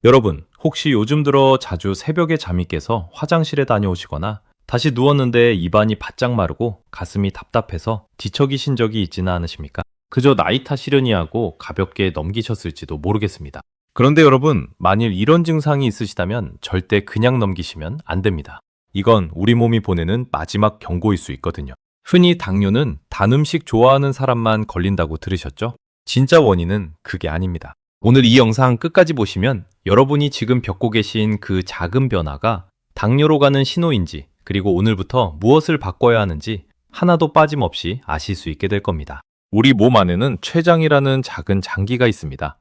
여러분, 혹시 요즘 들어 자주 새벽에 잠이 깨서 화장실에 다녀오시거나 다시 누웠는데 입안이 바짝 마르고 가슴이 답답해서 뒤척이신 적이 있지는 않으십니까? 그저 나이 탓이려니 하고 가볍게 넘기셨을지도 모르겠습니다. 그런데 여러분, 만일 이런 증상이 있으시다면 절대 그냥 넘기시면 안 됩니다. 이건 우리 몸이 보내는 마지막 경고일 수 있거든요. 흔히 당뇨는 단 음식 좋아하는 사람만 걸린다고 들으셨죠? 진짜 원인은 그게 아닙니다. 오늘 이 영상 끝까지 보시면 여러분이 지금 겪고 계신 그 작은 변화가 당뇨로 가는 신호인지, 그리고 오늘부터 무엇을 바꿔야 하는지 하나도 빠짐없이 아실 수 있게 될 겁니다. 우리 몸 안에는 췌장이라는 작은 장기가 있습니다.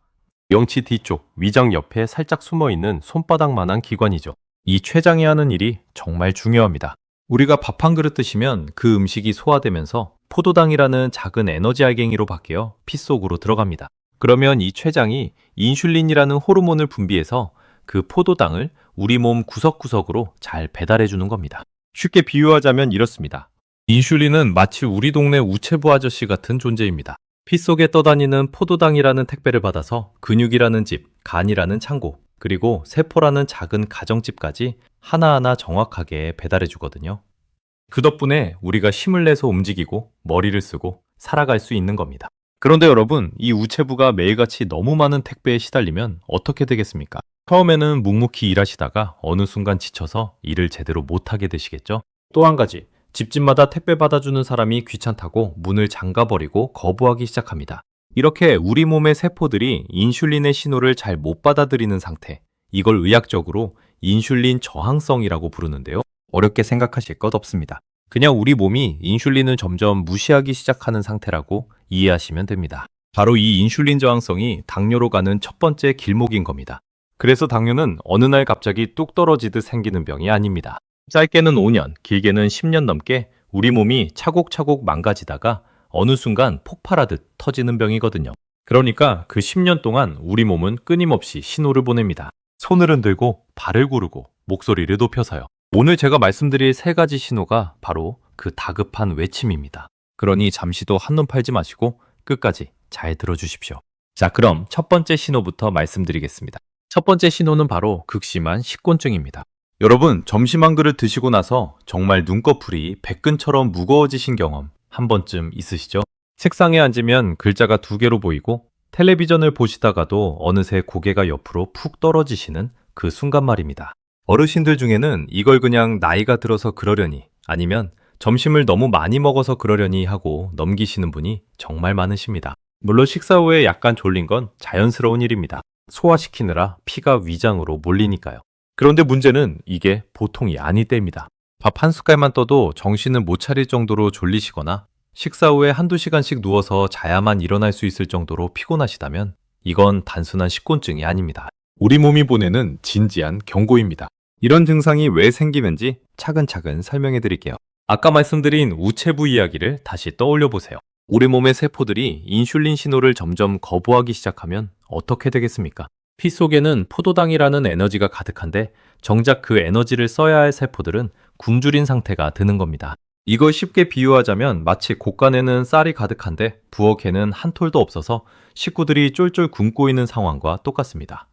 명치 뒤쪽 위장 옆에 살짝 숨어 있는 손바닥만한 기관이죠. 이 췌장이 하는 일이 정말 중요합니다. 우리가 밥 한 그릇 드시면 그 음식이 소화되면서 포도당이라는 작은 에너지 알갱이로 바뀌어 피 속으로 들어갑니다. 그러면 이 췌장이 인슐린이라는 호르몬을 분비해서 그 포도당을 우리 몸 구석구석으로 잘 배달해 주는 겁니다. 쉽게 비유하자면 이렇습니다. 인슐린은 마치 우리 동네 우체부 아저씨 같은 존재입니다. 피 속에 떠다니는 포도당이라는 택배를 받아서 근육이라는 집, 간이라는 창고, 그리고 세포라는 작은 가정집까지 하나하나 정확하게 배달해 주거든요. 그 덕분에 우리가 힘을 내서 움직이고 머리를 쓰고 살아갈 수 있는 겁니다. 그런데 여러분, 이 우체부가 매일같이 너무 많은 택배에 시달리면 어떻게 되겠습니까? 처음에는 묵묵히 일하시다가 어느 순간 지쳐서 일을 제대로 못하게 되시겠죠? 또 한 가지, 집집마다 택배 받아주는 사람이 귀찮다고 문을 잠가버리고 거부하기 시작합니다. 이렇게 우리 몸의 세포들이 인슐린의 신호를 잘 못 받아들이는 상태, 이걸 의학적으로 인슐린 저항성이라고 부르는데요. 어렵게 생각하실 것 없습니다. 그냥 우리 몸이 인슐린을 점점 무시하기 시작하는 상태라고 이해하시면 됩니다. 바로 이 인슐린 저항성이 당뇨로 가는 첫 번째 길목인 겁니다. 그래서 당뇨는 어느 날 갑자기 뚝 떨어지듯 생기는 병이 아닙니다. 짧게는 5년, 길게는 10년 넘게 우리 몸이 차곡차곡 망가지다가 어느 순간 폭발하듯 터지는 병이거든요. 그러니까 그 10년 동안 우리 몸은 끊임없이 신호를 보냅니다. 손을 흔들고 발을 구르고 목소리를 높여서요. 오늘 제가 말씀드릴 세 가지 신호가 바로 그 다급한 외침입니다. 그러니 잠시도 한눈 팔지 마시고 끝까지 잘 들어주십시오. 자, 그럼 첫 번째 신호부터 말씀드리겠습니다. 첫 번째 신호는 바로 극심한 식곤증입니다. 여러분, 점심 한 그릇 드시고 나서 정말 눈꺼풀이 백근처럼 무거워지신 경험 한 번쯤 있으시죠? 책상에 앉으면 글자가 두 개로 보이고 텔레비전을 보시다가도 어느새 고개가 옆으로 푹 떨어지시는 그 순간 말입니다. 어르신들 중에는 이걸 그냥 나이가 들어서 그러려니, 아니면 점심을 너무 많이 먹어서 그러려니 하고 넘기시는 분이 정말 많으십니다. 물론 식사 후에 약간 졸린 건 자연스러운 일입니다. 소화시키느라 피가 위장으로 몰리니까요. 그런데 문제는 이게 보통이 아닐 때입니다. 밥 한 숟갈만 떠도 정신을 못 차릴 정도로 졸리시거나 식사 후에 한두 시간씩 누워서 자야만 일어날 수 있을 정도로 피곤하시다면 이건 단순한 식곤증이 아닙니다. 우리 몸이 보내는 진지한 경고입니다. 이런 증상이 왜 생기는지 차근차근 설명해 드릴게요. 아까 말씀드린 우체부 이야기를 다시 떠올려 보세요. 우리 몸의 세포들이 인슐린 신호를 점점 거부하기 시작하면 어떻게 되겠습니까? 피 속에는 포도당이라는 에너지가 가득한데 정작 그 에너지를 써야 할 세포들은 굶주린 상태가 드는 겁니다. 이걸 쉽게 비유하자면 마치 곳간에는 쌀이 가득한데 부엌에는 한 톨도 없어서 식구들이 쫄쫄 굶고 있는 상황과 똑같습니다.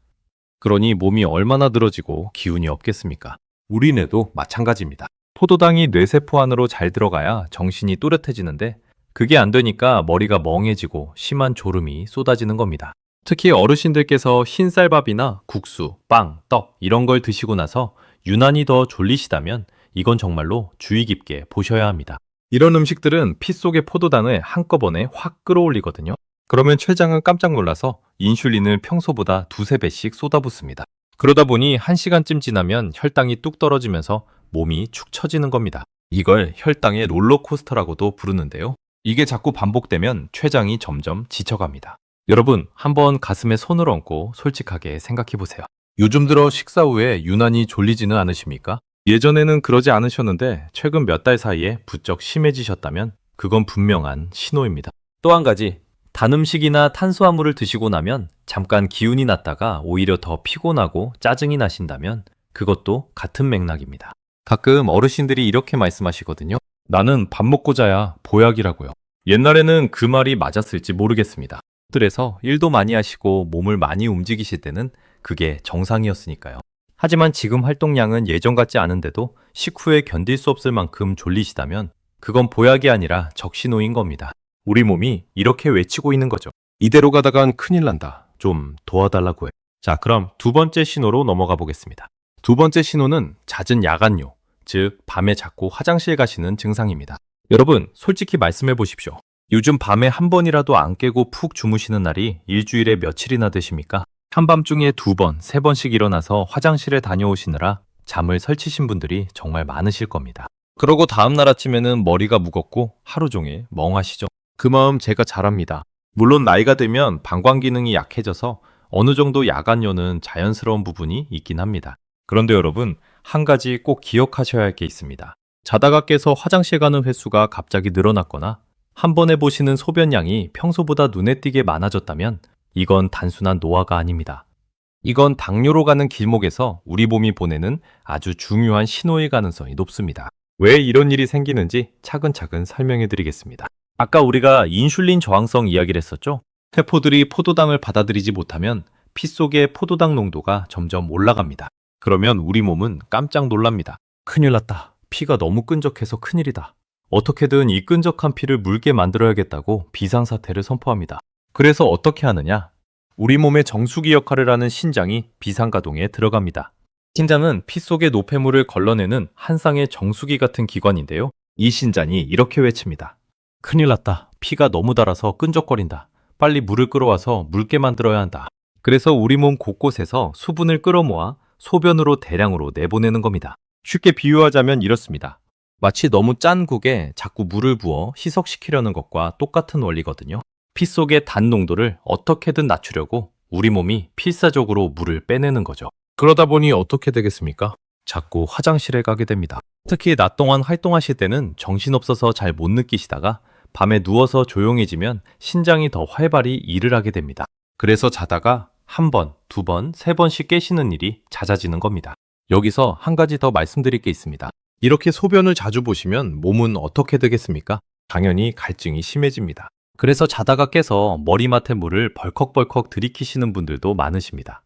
그러니 몸이 얼마나 늘어지고 기운이 없겠습니까? 우리 뇌도 마찬가지입니다. 포도당이 뇌세포 안으로 잘 들어가야 정신이 또렷해지는데 그게 안 되니까 머리가 멍해지고 심한 졸음이 쏟아지는 겁니다. 특히 어르신들께서 흰쌀밥이나 국수, 빵, 떡 이런 걸 드시고 나서 유난히 더 졸리시다면 이건 정말로 주의 깊게 보셔야 합니다. 이런 음식들은 피 속의 포도당을 한꺼번에 확 끌어올리거든요. 그러면 췌장은 깜짝 놀라서 인슐린을 평소보다 두세 배씩 쏟아붓습니다. 그러다 보니 1시간쯤 지나면 혈당이 뚝 떨어지면서 몸이 축 처지는 겁니다. 이걸 혈당의 롤러코스터라고도 부르는데요. 이게 자꾸 반복되면 췌장이 점점 지쳐갑니다. 여러분, 한번 가슴에 손을 얹고 솔직하게 생각해 보세요. 요즘 들어 식사 후에 유난히 졸리지는 않으십니까? 예전에는 그러지 않으셨는데 최근 몇 달 사이에 부쩍 심해지셨다면 그건 분명한 신호입니다. 또 한 가지, 단 음식이나 탄수화물을 드시고 나면 잠깐 기운이 났다가 오히려 더 피곤하고 짜증이 나신다면 그것도 같은 맥락입니다. 가끔 어르신들이 이렇게 말씀하시거든요. 나는 밥 먹고 자야 보약이라고요. 옛날에는 그 말이 맞았을지 모르겠습니다. 들에서 일도 많이 하시고 몸을 많이 움직이실 때는 그게 정상이었으니까요. 하지만 지금 활동량은 예전 같지 않은데도 식후에 견딜 수 없을 만큼 졸리시다면 그건 보약이 아니라 적신호인 겁니다. 우리 몸이 이렇게 외치고 있는 거죠. 이대로 가다간 큰일 난다. 좀 도와달라고 해. 자, 그럼 두 번째 신호로 넘어가 보겠습니다. 두 번째 신호는 잦은 야간요, 즉 밤에 자꾸 화장실 가시는 증상입니다. 여러분, 솔직히 말씀해 보십시오. 요즘 밤에 한 번이라도 안 깨고 푹 주무시는 날이 일주일에 며칠이나 되십니까? 한밤중에 두 번, 세 번씩 일어나서 화장실에 다녀오시느라 잠을 설치신 분들이 정말 많으실 겁니다. 그러고 다음날 아침에는 머리가 무겁고 하루 종일 멍하시죠. 그 마음 제가 잘 압니다. 물론 나이가 들면 방광 기능이 약해져서 어느 정도 야간요는 자연스러운 부분이 있긴 합니다. 그런데 여러분, 한 가지 꼭 기억하셔야 할 게 있습니다. 자다가 깨서 화장실 가는 횟수가 갑자기 늘어났거나 한 번에 보시는 소변량이 평소보다 눈에 띄게 많아졌다면 이건 단순한 노화가 아닙니다. 이건 당뇨로 가는 길목에서 우리 몸이 보내는 아주 중요한 신호일 가능성이 높습니다. 왜 이런 일이 생기는지 차근차근 설명해 드리겠습니다. 아까 우리가 인슐린 저항성 이야기를 했었죠? 세포들이 포도당을 받아들이지 못하면 피 속의 포도당 농도가 점점 올라갑니다. 그러면 우리 몸은 깜짝 놀랍니다. 큰일 났다. 피가 너무 끈적해서 큰일이다. 어떻게든 이 끈적한 피를 묽게 만들어야겠다고 비상사태를 선포합니다. 그래서 어떻게 하느냐? 우리 몸의 정수기 역할을 하는 신장이 비상가동에 들어갑니다. 신장은 피 속의 노폐물을 걸러내는 한 쌍의 정수기 같은 기관인데요. 이 신장이 이렇게 외칩니다. 큰일 났다. 피가 너무 달아서 끈적거린다. 빨리 물을 끌어와서 묽게 만들어야 한다. 그래서 우리 몸 곳곳에서 수분을 끌어모아 소변으로 대량으로 내보내는 겁니다. 쉽게 비유하자면 이렇습니다. 마치 너무 짠 국에 자꾸 물을 부어 희석시키려는 것과 똑같은 원리거든요. 피 속의 단 농도를 어떻게든 낮추려고 우리 몸이 필사적으로 물을 빼내는 거죠. 그러다 보니 어떻게 되겠습니까? 자꾸 화장실에 가게 됩니다. 특히 낮 동안 활동하실 때는 정신없어서 잘 못 느끼시다가 밤에 누워서 조용해지면 신장이 더 활발히 일을 하게 됩니다. 그래서 자다가 한 번, 두 번, 세 번씩 깨시는 일이 잦아지는 겁니다. 여기서 한 가지 더 말씀드릴 게 있습니다. 이렇게 소변을 자주 보시면 몸은 어떻게 되겠습니까? 당연히 갈증이 심해집니다. 그래서 자다가 깨서 머리맡에 물을 벌컥벌컥 들이키시는 분들도 많으십니다.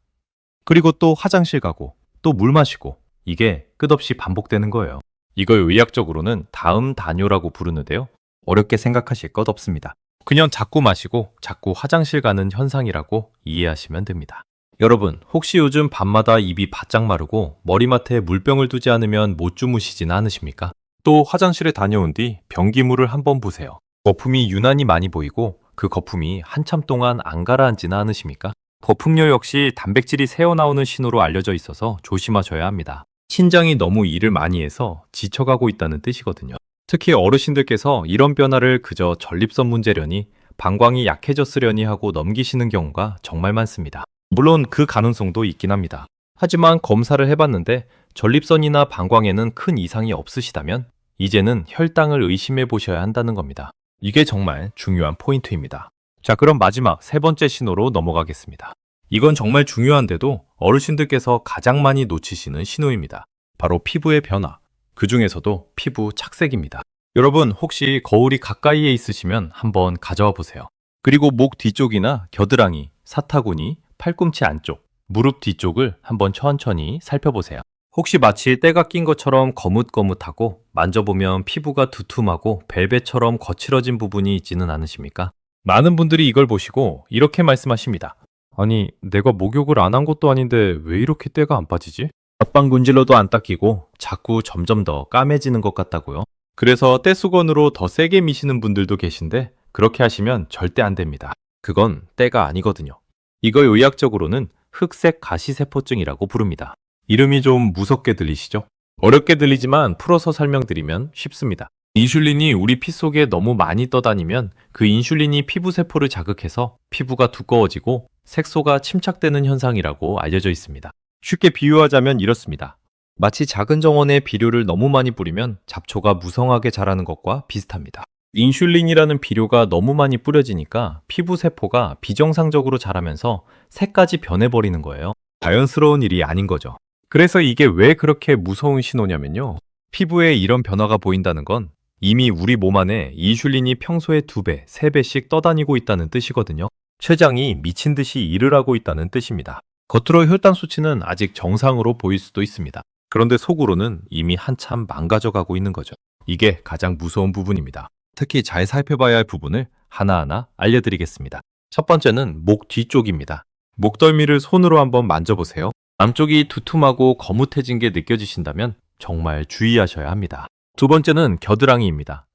그리고 또 화장실 가고 또 물 마시고 이게 끝없이 반복되는 거예요. 이걸 의학적으로는 다음 단뇨라고 부르는데요. 어렵게 생각하실 것 없습니다. 그냥 자꾸 마시고 자꾸 화장실 가는 현상이라고 이해하시면 됩니다. 여러분, 혹시 요즘 밤마다 입이 바짝 마르고 머리맡에 물병을 두지 않으면 못 주무시진 않으십니까? 또 화장실에 다녀온 뒤 변기물을 한번 보세요. 거품이 유난히 많이 보이고 그 거품이 한참 동안 안 가라앉지는 않으십니까? 거품류 역시 단백질이 새어나오는 신호로 알려져 있어서 조심하셔야 합니다. 신장이 너무 일을 많이 해서 지쳐가고 있다는 뜻이거든요. 특히 어르신들께서 이런 변화를 그저 전립선 문제려니 방광이 약해졌으려니 하고 넘기시는 경우가 정말 많습니다. 물론 그 가능성도 있긴 합니다. 하지만 검사를 해봤는데 전립선이나 방광에는 큰 이상이 없으시다면 이제는 혈당을 의심해 보셔야 한다는 겁니다. 이게 정말 중요한 포인트입니다. 자, 그럼 마지막 세 번째 신호로 넘어가겠습니다. 이건 정말 중요한데도 어르신들께서 가장 많이 놓치시는 신호입니다. 바로 피부의 변화. 그 중에서도 피부 착색입니다. 여러분, 혹시 거울이 가까이에 있으시면 한번 가져와 보세요. 그리고 목 뒤쪽이나 겨드랑이, 사타구니, 팔꿈치 안쪽, 무릎 뒤쪽을 한번 천천히 살펴보세요. 혹시 마치 때가 낀 것처럼 거뭇거뭇하고 만져보면 피부가 두툼하고 벨벳처럼 거칠어진 부분이 있지는 않으십니까? 많은 분들이 이걸 보시고 이렇게 말씀하십니다. 아니, 내가 목욕을 안 한 것도 아닌데 왜 이렇게 때가 안 빠지지? 젖방군질러도 안 닦이고 자꾸 점점 더 까매지는 것 같다고요. 그래서 떼수건으로 더 세게 미시는 분들도 계신데 그렇게 하시면 절대 안 됩니다. 그건 때가 아니거든요. 이걸 의학적으로는 흑색 가시세포증이라고 부릅니다. 이름이 좀 무섭게 들리시죠? 어렵게 들리지만 풀어서 설명드리면 쉽습니다. 인슐린이 우리 피 속에 너무 많이 떠다니면 그 인슐린이 피부세포를 자극해서 피부가 두꺼워지고 색소가 침착되는 현상이라고 알려져 있습니다. 쉽게 비유하자면 이렇습니다. 마치 작은 정원에 비료를 너무 많이 뿌리면 잡초가 무성하게 자라는 것과 비슷합니다. 인슐린이라는 비료가 너무 많이 뿌려지니까 피부세포가 비정상적으로 자라면서 색까지 변해버리는 거예요. 자연스러운 일이 아닌 거죠. 그래서 이게 왜 그렇게 무서운 신호냐면요. 피부에 이런 변화가 보인다는 건 이미 우리 몸 안에 인슐린이 평소에 2배, 3배씩 떠다니고 있다는 뜻이거든요. 췌장이 미친 듯이 일을 하고 있다는 뜻입니다. 겉으로 혈당 수치는 아직 정상으로 보일 수도 있습니다. 그런데 속으로는 이미 한참 망가져가고 있는 거죠. 이게 가장 무서운 부분입니다. 특히 잘 살펴봐야 할 부분을 하나하나 알려드리겠습니다. 첫 번째는 목 뒤쪽입니다. 목덜미를 손으로 한번 만져보세요. 남쪽이 두툼하고 거뭇해진 게 느껴지신다면 정말 주의하셔야 합니다. 두 번째는 겨드랑이입니다.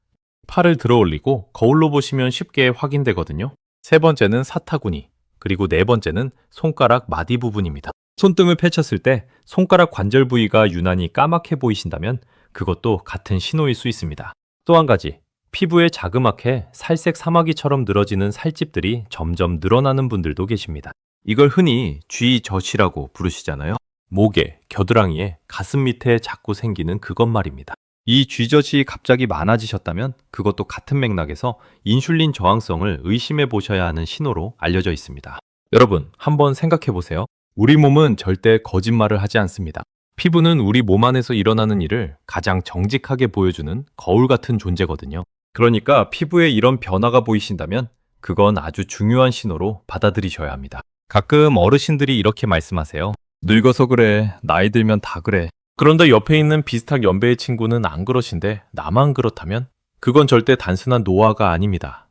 팔을 들어 올리고 거울로 보시면 쉽게 확인되거든요. 세 번째는 사타구니, 그리고 네 번째는 손가락 마디 부분입니다. 손등을 펼쳤을 때 손가락 관절 부위가 유난히 까맣게 보이신다면 그것도 같은 신호일 수 있습니다. 또 한 가지, 피부에 자그맣게 살색 사마귀처럼 늘어지는 살집들이 점점 늘어나는 분들도 계십니다. 이걸 흔히 쥐젖이라고 부르시잖아요. 목에, 겨드랑이에, 가슴 밑에 자꾸 생기는 그것 말입니다. 이 쥐젖이 갑자기 많아지셨다면 그것도 같은 맥락에서 인슐린 저항성을 의심해 보셔야 하는 신호로 알려져 있습니다. 여러분, 한번 생각해 보세요. 우리 몸은 절대 거짓말을 하지 않습니다. 피부는 우리 몸 안에서 일어나는 일을 가장 정직하게 보여주는 거울 같은 존재거든요. 그러니까 피부에 이런 변화가 보이신다면 그건 아주 중요한 신호로 받아들이셔야 합니다. 가끔 어르신들이 이렇게 말씀하세요. 늙어서 그래. 나이 들면 다 그래. 그런데 옆에 있는 비슷한 연배의 친구는 안 그러신데 나만 그렇다면 그건 절대 단순한 노화가 아닙니다.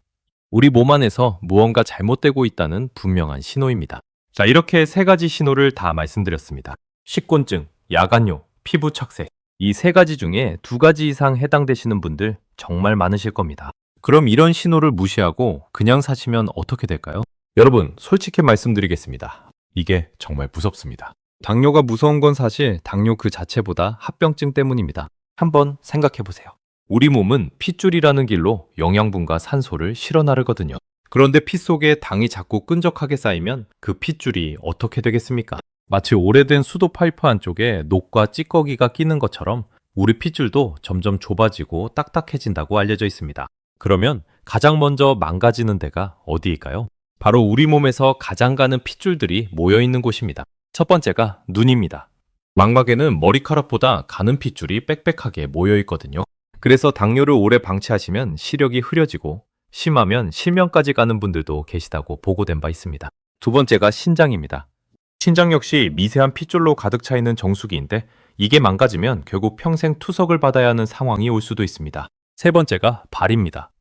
우리 몸 안에서 무언가 잘못되고 있다는 분명한 신호입니다. 자, 이렇게 세 가지 신호를 다 말씀드렸습니다. 식곤증, 야간요, 피부 착색. 이 세 가지 중에 두 가지 이상 해당되시는 분들 정말 많으실 겁니다. 그럼 이런 신호를 무시하고 그냥 사시면 어떻게 될까요? 여러분, 솔직히 말씀드리겠습니다. 이게 정말 무섭습니다. 당뇨가 무서운 건 사실 당뇨 그 자체보다 합병증 때문입니다. 한번 생각해 보세요. 우리 몸은 핏줄이라는 길로 영양분과 산소를 실어 나르거든요. 그런데 피 속에 당이 자꾸 끈적하게 쌓이면 그 핏줄이 어떻게 되겠습니까? 마치 오래된 수도 파이프 안쪽에 녹과 찌꺼기가 끼는 것처럼 우리 핏줄도 점점 좁아지고 딱딱해진다고 알려져 있습니다. 그러면 가장 먼저 망가지는 데가 어디일까요? 바로 우리 몸에서 가장 가는 핏줄들이 모여 있는 곳입니다. 첫 번째가 눈입니다. 망막에는 머리카락보다 가는 핏줄이 빽빽하게 모여 있거든요. 그래서 당뇨를 오래 방치하시면 시력이 흐려지고 심하면 실명까지 가는 분들도 계시다고 보고된 바 있습니다. 두 번째가 신장입니다. 신장 역시 미세한 핏줄로 가득 차 있는 정수기인데 이게 망가지면 결국 평생 투석을 받아야 하는 상황이 올 수도 있습니다. 세 번째가 발입니다.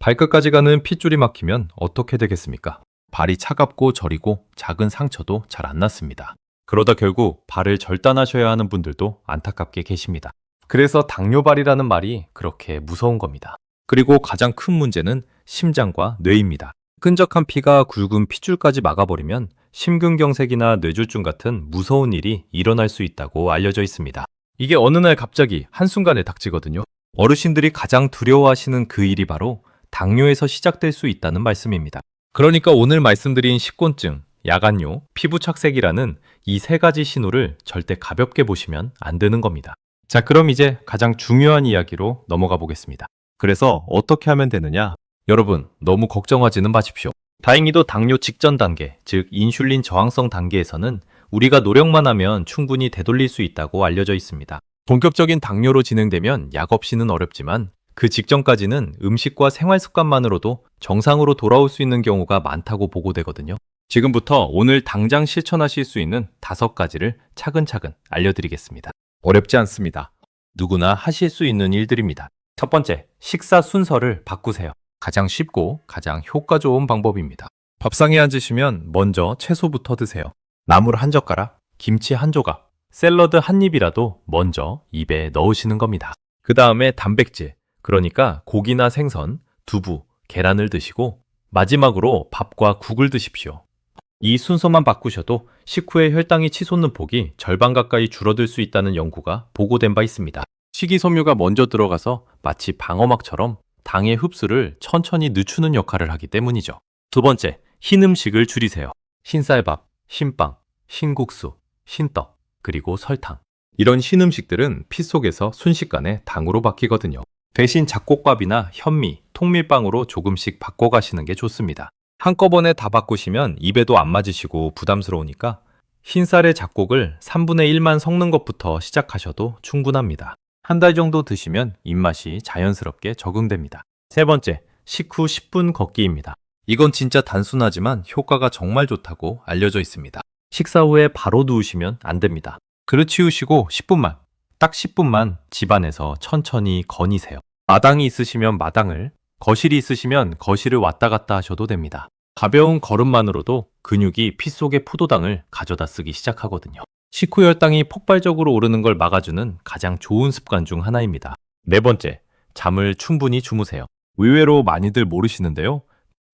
발끝까지 가는 핏줄이 막히면 어떻게 되겠습니까? 발이 차갑고 저리고 작은 상처도 잘 안 났습니다. 그러다 결국 발을 절단하셔야 하는 분들도 안타깝게 계십니다. 그래서 당뇨발이라는 말이 그렇게 무서운 겁니다. 그리고 가장 큰 문제는 심장과 뇌입니다. 끈적한 피가 굵은 핏줄까지 막아버리면 심근경색이나 뇌졸중 같은 무서운 일이 일어날 수 있다고 알려져 있습니다. 이게 어느 날 갑자기 한순간에 닥치거든요. 어르신들이 가장 두려워하시는 그 일이 바로 당뇨에서 시작될 수 있다는 말씀입니다. 그러니까 오늘 말씀드린 식곤증, 야간요, 피부 착색이라는 이 세 가지 신호를 절대 가볍게 보시면 안 되는 겁니다. 자, 그럼 이제 가장 중요한 이야기로 넘어가 보겠습니다. 그래서 어떻게 하면 되느냐? 여러분, 너무 걱정하지는 마십시오. 다행히도 당뇨 직전 단계, 즉 인슐린 저항성 단계에서는 우리가 노력만 하면 충분히 되돌릴 수 있다고 알려져 있습니다. 본격적인 당뇨로 진행되면 약 없이는 어렵지만 그 직전까지는 음식과 생활 습관만으로도 정상으로 돌아올 수 있는 경우가 많다고 보고되거든요. 지금부터 오늘 당장 실천하실 수 있는 5가지를 차근차근 알려드리겠습니다. 어렵지 않습니다. 누구나 하실 수 있는 일들입니다. 첫 번째, 식사 순서를 바꾸세요. 가장 쉽고 가장 효과 좋은 방법입니다. 밥상에 앉으시면 먼저 채소부터 드세요. 나물 한 젓가락, 김치 한 조각, 샐러드 한 입이라도 먼저 입에 넣으시는 겁니다. 그 다음에 단백질, 그러니까 고기나 생선, 두부, 계란을 드시고 마지막으로 밥과 국을 드십시오. 이 순서만 바꾸셔도 식후에 혈당이 치솟는 폭이 절반 가까이 줄어들 수 있다는 연구가 보고된 바 있습니다. 식이섬유가 먼저 들어가서 마치 방어막처럼 당의 흡수를 천천히 늦추는 역할을 하기 때문이죠. 두 번째, 흰 음식을 줄이세요. 흰쌀밥, 흰빵, 흰국수, 흰떡, 그리고 설탕. 이런 흰 음식들은 피 속에서 순식간에 당으로 바뀌거든요. 대신 잡곡밥이나 현미, 통밀빵으로 조금씩 바꿔가시는 게 좋습니다. 한꺼번에 다 바꾸시면 입에도 안 맞으시고 부담스러우니까 흰쌀의 잡곡을 3분의 1만 섞는 것부터 시작하셔도 충분합니다. 한 달 정도 드시면 입맛이 자연스럽게 적응됩니다. 세 번째, 식후 10분 걷기입니다. 이건 진짜 단순하지만 효과가 정말 좋다고 알려져 있습니다. 식사 후에 바로 누우시면 안 됩니다. 그릇 치우시고 10분만. 딱 10분만 집안에서 천천히 거니세요. 마당이 있으시면 마당을, 거실이 있으시면 거실을 왔다 갔다 하셔도 됩니다. 가벼운 걸음만으로도 근육이 피 속의 포도당을 가져다 쓰기 시작하거든요. 식후 혈당이 폭발적으로 오르는 걸 막아주는 가장 좋은 습관 중 하나입니다. 네 번째, 잠을 충분히 주무세요. 의외로 많이들 모르시는데요.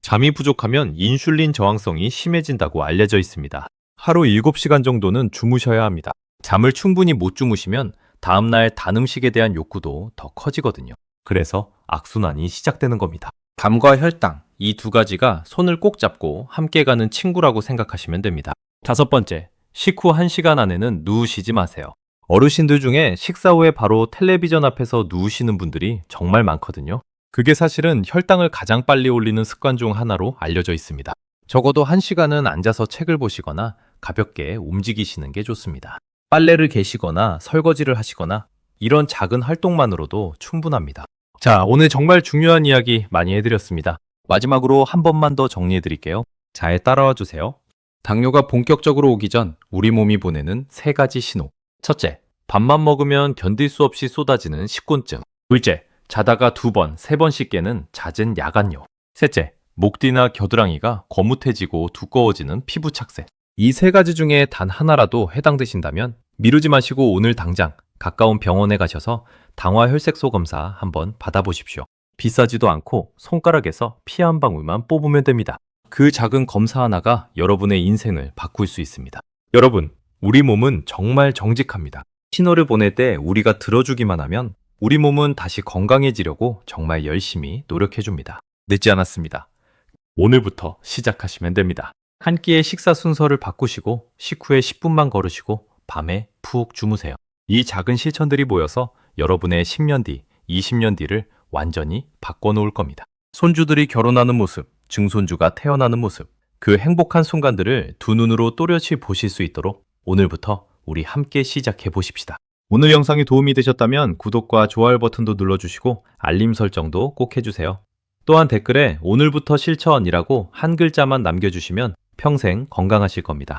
잠이 부족하면 인슐린 저항성이 심해진다고 알려져 있습니다. 하루 7시간 정도는 주무셔야 합니다. 잠을 충분히 못 주무시면 다음날 단 음식에 대한 욕구도 더 커지거든요. 그래서 악순환이 시작되는 겁니다. 담과 혈당, 이 두 가지가 손을 꼭 잡고 함께 가는 친구라고 생각하시면 됩니다. 다섯 번째, 식후 1시간 안에는 누우시지 마세요. 어르신들 중에 식사 후에 바로 텔레비전 앞에서 누우시는 분들이 정말 많거든요. 그게 사실은 혈당을 가장 빨리 올리는 습관 중 하나로 알려져 있습니다. 적어도 1시간은 앉아서 책을 보시거나 가볍게 움직이시는 게 좋습니다. 빨래를 개시거나 설거지를 하시거나 이런 작은 활동만으로도 충분합니다. 자, 오늘 정말 중요한 이야기 많이 해드렸습니다. 마지막으로 한 번만 더 정리해드릴게요. 잘 따라와 주세요. 당뇨가 본격적으로 오기 전 우리 몸이 보내는 3가지 신호. 첫째, 밥만 먹으면 견딜 수 없이 쏟아지는 식곤증. 둘째, 자다가 2번, 3번씩 깨는 잦은 야간요. 셋째, 목 뒤나 겨드랑이가 거뭇해지고 두꺼워지는 피부 착색. 이 3가지 중에 단 하나라도 해당되신다면 미루지 마시고 오늘 당장 가까운 병원에 가셔서 당화 혈색소 검사 한번 받아보십시오. 비싸지도 않고 손가락에서 피 한 방울만 뽑으면 됩니다. 그 작은 검사 하나가 여러분의 인생을 바꿀 수 있습니다. 여러분, 우리 몸은 정말 정직합니다. 신호를 보낼 때 우리가 들어주기만 하면 우리 몸은 다시 건강해지려고 정말 열심히 노력해줍니다. 늦지 않았습니다. 오늘부터 시작하시면 됩니다. 한 끼의 식사 순서를 바꾸시고 식후에 10분만 걸으시고 밤에 푹 주무세요. 이 작은 실천들이 모여서 여러분의 10년 뒤, 20년 뒤를 완전히 바꿔놓을 겁니다. 손주들이 결혼하는 모습, 증손주가 태어나는 모습, 그 행복한 순간들을 두 눈으로 또렷이 보실 수 있도록 오늘부터 우리 함께 시작해 보십시다. 오늘 영상이 도움이 되셨다면 구독과 좋아요 버튼도 눌러주시고 알림 설정도 꼭 해주세요. 또한 댓글에 오늘부터 실천이라고 한 글자만 남겨주시면 평생 건강하실 겁니다.